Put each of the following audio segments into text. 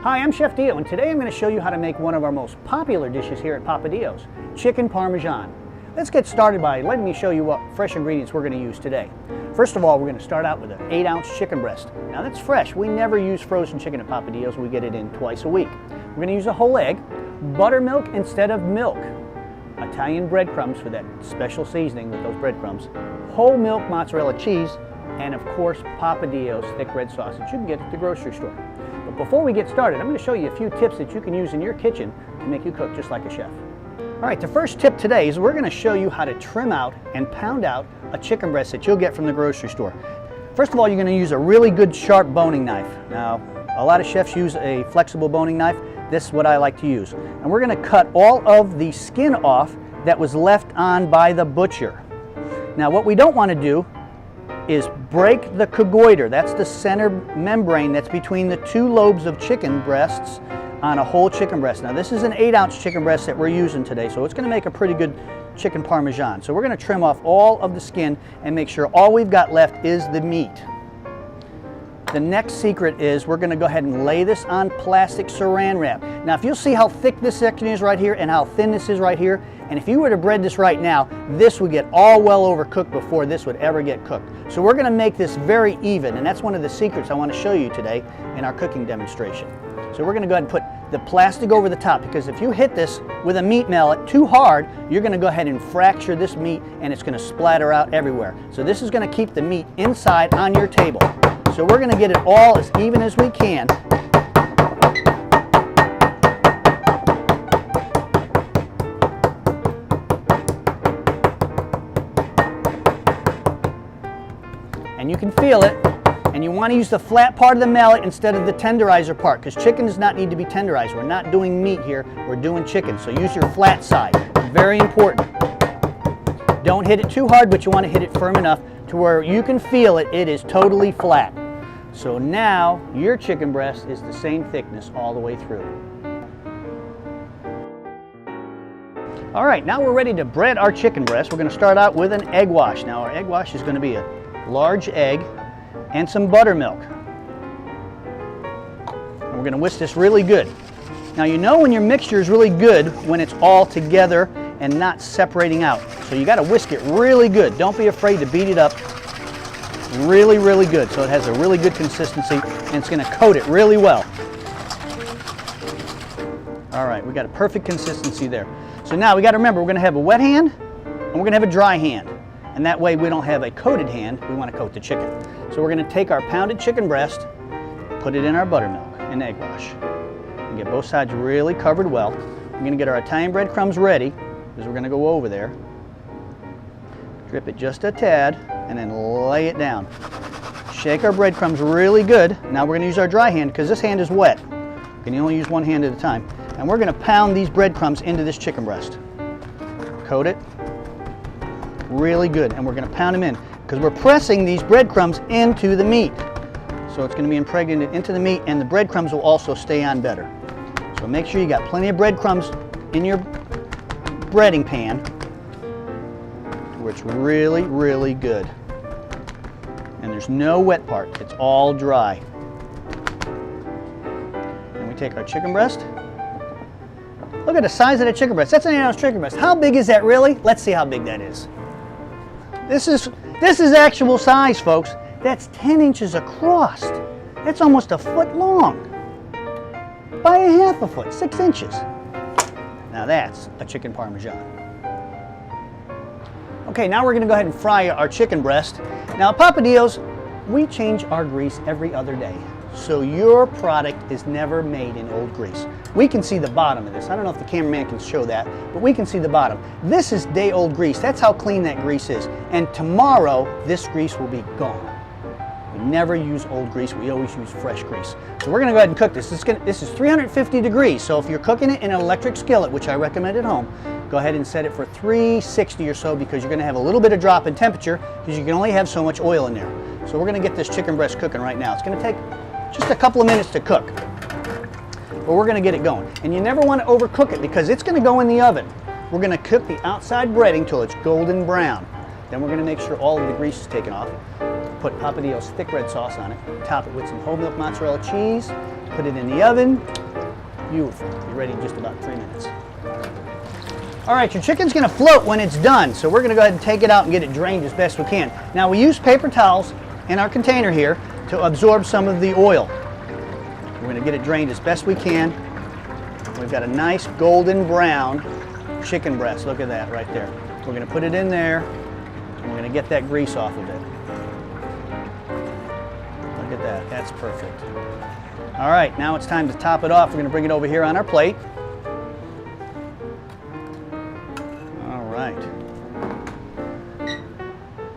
Hi, I'm Chef Dio, and today I'm going to show you how to make one of our most popular dishes here at Papa Dios, Chicken Parmesan. Let's get started by letting me show you what fresh ingredients we're going to use today. First of all, we're going to start out with an 8-ounce chicken breast. Now that's fresh. We never use frozen chicken at Papa Dios. We get it in twice a week. We're going to use a whole egg, buttermilk instead of milk, Italian breadcrumbs for that special seasoning with those breadcrumbs, whole milk mozzarella cheese, and of course Papa Dios thick red sauce that you can get at the grocery store. But before we get started, I'm going to show you a few tips that you can use in your kitchen to make you cook just like a chef. All right, the first tip today is we're going to show you how to trim out and pound out a chicken breast that you'll get from the grocery store. First of all, you're going to use a really good sharp boning knife. Now, a lot of chefs use a flexible boning knife. This is what I like to use. And we're going to cut all of the skin off that was left on by the butcher. Now, what we don't want to do is break the cogoiter. That's the center membrane that's between the two lobes of chicken breasts on a whole chicken breast. Now this is an 8-ounce chicken breast that we're using today, so it's going to make a pretty good chicken parmesan. So we're going to trim off all of the skin and make sure all we've got left is the meat. The next secret is we're going to go ahead and lay this on plastic saran wrap. Now if you'll see how thick this section is right here and how thin this is right here, and if you were to bread this right now, this would get all well overcooked before this would ever get cooked. So we're going to make this very even, and that's one of the secrets I want to show you today in our cooking demonstration. So we're going to go ahead and put the plastic over the top, because if you hit this with a meat mallet too hard, you're going to go ahead and fracture this meat and it's going to splatter out everywhere. So this is going to keep the meat inside on your table. So we're going to get it all as even as we can. And you can feel it, and you want to use the flat part of the mallet instead of the tenderizer part, because chicken does not need to be tenderized. We're not doing meat here, we're doing chicken. So use your flat side, very important. Don't hit it too hard, but you want to hit it firm enough to where you can feel it, it is totally flat. So now your chicken breast is the same thickness all the way through. All right, now we're ready to bread our chicken breast. We're going to start out with an egg wash. Now our egg wash is going to be a large egg and some buttermilk. And we're going to whisk this really good. Now you know when your mixture is really good when it's all together and not separating out. So you got to whisk it really good. Don't be afraid to beat it up really, really good so it has a really good consistency and it's going to coat it really well. All right, we got a perfect consistency there. So now we got to remember we're going to have a wet hand and we're going to have a dry hand. And that way we don't have a coated hand, we want to coat the chicken. So we're going to take our pounded chicken breast, put it in our buttermilk and egg wash, and get both sides really covered well. We're going to get our Italian breadcrumbs ready, because we're going to go over there. Drip it just a tad, and then lay it down. Shake our breadcrumbs really good. Now we're going to use our dry hand, because this hand is wet. You can only use one hand at a time. And we're going to pound these breadcrumbs into this chicken breast. Coat it really good, and we're going to pound them in because we're pressing these breadcrumbs into the meat. So it's going to be impregnated into the meat, and the breadcrumbs will also stay on better. So make sure you got plenty of breadcrumbs in your breading pan where it's really, really good. And there's no wet part, it's all dry. And we take our chicken breast. Look at the size of the chicken breast. That's an 8-ounce chicken breast. How big is that really? Let's see how big that is. This is actual size, folks. That's 10 inches across. That's almost a foot long by a half a foot, 6 inches. Now that's a chicken parmesan. Okay, now we're going to go ahead and fry our chicken breast. Now at Papa Dios, we change our grease every other day. So your product is never made in old grease. We can see the bottom of this. I don't know if the cameraman can show that, but we can see the bottom. This is day-old grease. That's how clean that grease is. And tomorrow, this grease will be gone. We never use old grease. We always use fresh grease. So we're going to go ahead and cook this. This is 350 degrees. So if you're cooking it in an electric skillet, which I recommend at home, go ahead and set it for 360 or so, because you're going to have a little bit of drop in temperature because you can only have so much oil in there. So we're going to get this chicken breast cooking right now. It's going to take just a couple of minutes to cook, but we're going to get it going. And you never want to overcook it because it's going to go in the oven. We're going to cook the outside breading till it's golden brown. Then we're going to make sure all of the grease is taken off. Put Papa Dios thick red sauce on it. Top it with some whole milk mozzarella cheese, put it in the oven. Beautiful. Be ready in just about 3 minutes. All right, your chicken's gonna float when it's done, so we're gonna go ahead and take it out and get it drained as best we can. Now we use paper towels in our container here to absorb some of the oil. We're gonna get it drained as best we can. We've got a nice golden brown chicken breast. Look at that right there. We're gonna put it in there and we're gonna get that grease off of it. Look at that, that's perfect. All right, now it's time to top it off. We're gonna bring it over here on our plate.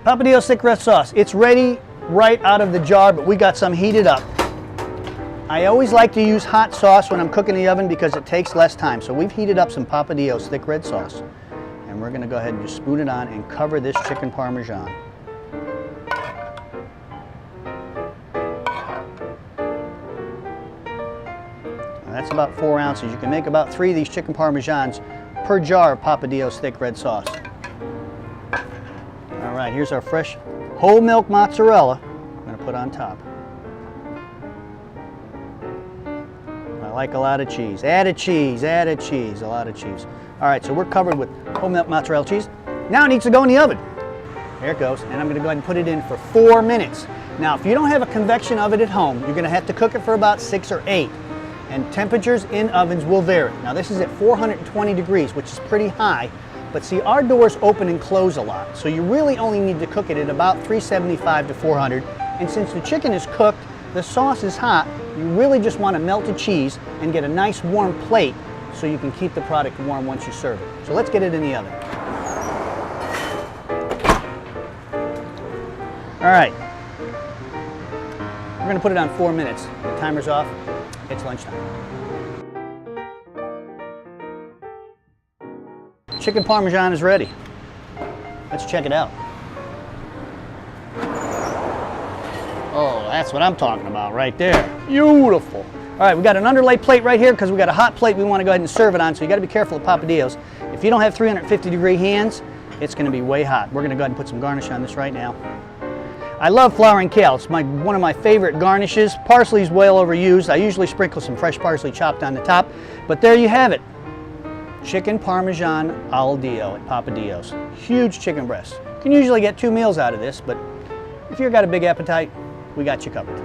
Papa Dios thick red sauce. It's ready right out of the jar, but we got some heated up. I always like to use hot sauce when I'm cooking in the oven because it takes less time. So we've heated up some Papa Dios thick red sauce. And we're gonna go ahead and just spoon it on and cover this chicken Parmesan. Now that's about 4 ounces. You can make about 3 of these chicken Parmesans per jar of Papa Dios thick red sauce. All right, here's our fresh whole milk mozzarella I'm going to put on top. I like a lot of cheese. Added cheese, added cheese, a lot of cheese. All right, so we're covered with whole milk mozzarella cheese. Now it needs to go in the oven. There it goes, and I'm going to go ahead and put it in for 4 minutes. Now, if you don't have a convection oven at home, you're going to have to cook it for about 6 or 8. And temperatures in ovens will vary. Now, this is at 420 degrees, which is pretty high. But see, our doors open and close a lot, so you really only need to cook it at about 375 to 400. And since the chicken is cooked, the sauce is hot, you really just want to melt the cheese and get a nice warm plate so you can keep the product warm once you serve it. So let's get it in the oven. All right, we're going to put it on 4 minutes. The timer's off, it's lunchtime. Chicken Parmesan is ready. Let's check it out. Oh, that's what I'm talking about right there. Beautiful. All right, we got an underlay plate right here because we got a hot plate we want to go ahead and serve it on, so you got to be careful of Papa Dios. If you don't have 350-degree hands, it's going to be way hot. We're going to go ahead and put some garnish on this right now. I love flowering kale. It's one of my favorite garnishes. Parsley is well overused. I usually sprinkle some fresh parsley chopped on the top, but there you have it. Chicken Parmesan al Dio at Papa Dios. Huge chicken breast. You can usually get 2 meals out of this, but if you've got a big appetite, we got you covered.